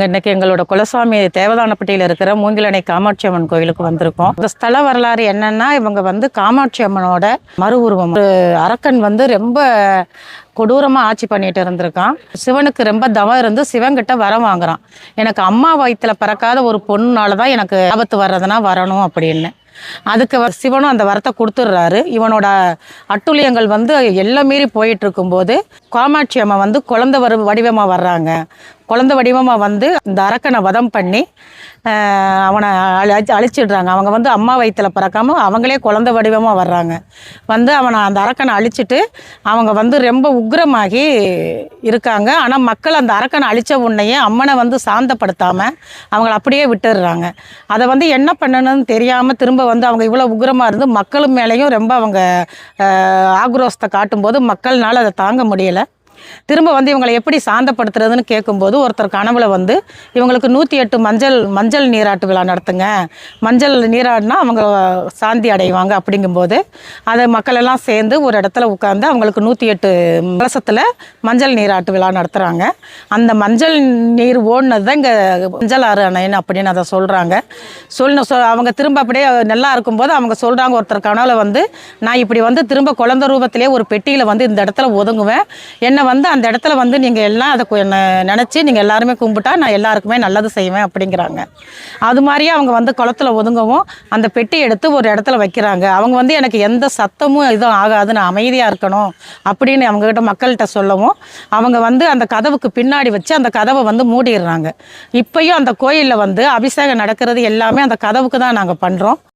இன்னைக்கு எங்களோட குலசாமி தேவதானப்பட்டியில் இருக்கிற மூங்கிலணை காமாட்சி அம்மன் கோயிலுக்கு வந்திருக்கோம். இந்த ஸ்தல வரலாறு என்னன்னா, இவங்க வந்து காமாட்சி அம்மனோட மறு உருவம். ஒரு அரக்கன் வந்து ரொம்ப கொடூரமா ஆட்சி பண்ணிட்டு இருந்திருக்கான். சிவனுக்கு ரொம்ப தவம் இருந்து சிவன்கிட்ட வரம் வாங்குறான். எனக்கு அம்மா வயிற்றுல பிறக்காத ஒரு பொண்ணுனாலதான் எனக்கு ஆபத்து வர்றதுன்னா வரணும் அப்படின்னு. அதுக்கு சிவனும் அந்த வரத்தை கொடுத்துட்றாரு. இவனோட அட்டுழியங்கள் வந்து எல்லாம் மீறி போயிட்டு இருக்கும்போது காமாட்சி அம்மா வந்து குழந்தை வடிவமாக வர்றாங்க. குழந்தை வடிவமாக வந்து இந்த அரக்கனை வதம் பண்ணி அவனை அழிச்சிடுறாங்க. அவங்க வந்து அம்மா வயிற்றுல பிறக்காம அவங்களே குழந்தை வடிவமாக வர்றாங்க. வந்து அவனை அந்த அரக்கனை அழிச்சிட்டு அவங்க வந்து ரொம்ப உக்ரமாகி இருக்காங்க. ஆனால் மக்கள் அந்த அரக்கனை அழித்த உடனேயே அம்மனை வந்து சாந்தப்படுத்தாமல் அவங்கள அப்படியே விட்டுடுறாங்க. அதை வந்து என்ன பண்ணணும்னு தெரியாமல் திரும்ப வந்து அவங்க இவ்வளோ உக்ரமாக இருந்து மக்கள் மேலேயும் ரொம்ப அவங்க ஆக்ரோஷத்தை காட்டும்போது மக்கள்னால அதை தாங்க முடியலை. திரும்ப வந்து இவங்களை எப்படி சாந்தப்படுத்துறதுன்னு கேட்கும்போது ஒருத்தர் கனவுல வந்து இவங்களுக்கு 108 மஞ்சள் நீராட்டு விழா நடத்துங்க, மஞ்சள் நீராடினா அவங்க சாந்தி அடைவாங்க அப்படிங்கும்போது அதை மக்கள் எல்லாம் சேர்ந்து ஒரு இடத்துல உட்காந்து அவங்களுக்கு 108 கலசத்தில் மஞ்சள் நீராட்டு விழா நடத்துகிறாங்க. அந்த மஞ்சள் நீர் ஓடினது தான் இங்கே மஞ்சள் ஆறு அணைன்னு அப்படின்னு அதை சொல்கிறாங்க. அவங்க திரும்ப அப்படியே நல்லா இருக்கும்போது அவங்க சொல்கிறாங்க, ஒருத்தர் கனவுல வந்து நான் இப்படி வந்து திரும்ப குழந்தை ரூபத்திலே ஒரு பெட்டியில் வந்து இந்த இடத்துல ஒதுங்குவேன், என்னை வந்து அந்த இடத்துல வந்து நீங்கள் எல்லாம் அதை நினச்சி நீங்கள் எல்லாருமே கும்பிட்டா நான் எல்லாருக்குமே நல்லது செய்வேன் அப்படிங்கிறாங்க. அது மாதிரியே அவங்க வந்து குளத்துல ஒதுங்கவும் அந்த பெட்டி எடுத்து ஒரு இடத்துல வைக்கிறாங்க. அவங்க வந்து எனக்கு எந்த சத்தமும் இதுவும் ஆகாது, நான் அமைதியாக இருக்கணும் அப்படின்னு அவங்ககிட்ட மக்கள்கிட்ட சொல்லவும் அவங்க வந்து அந்த கதவுக்கு பின்னாடி வச்சு அந்த கதவை வந்து மூடிடுறாங்க. இப்பயும் அந்த கோயிலில் வந்து அபிஷேகம் நடக்கிறது எல்லாமே அந்த கதவுக்கு தான் நாங்கள் பண்ணுறோம்.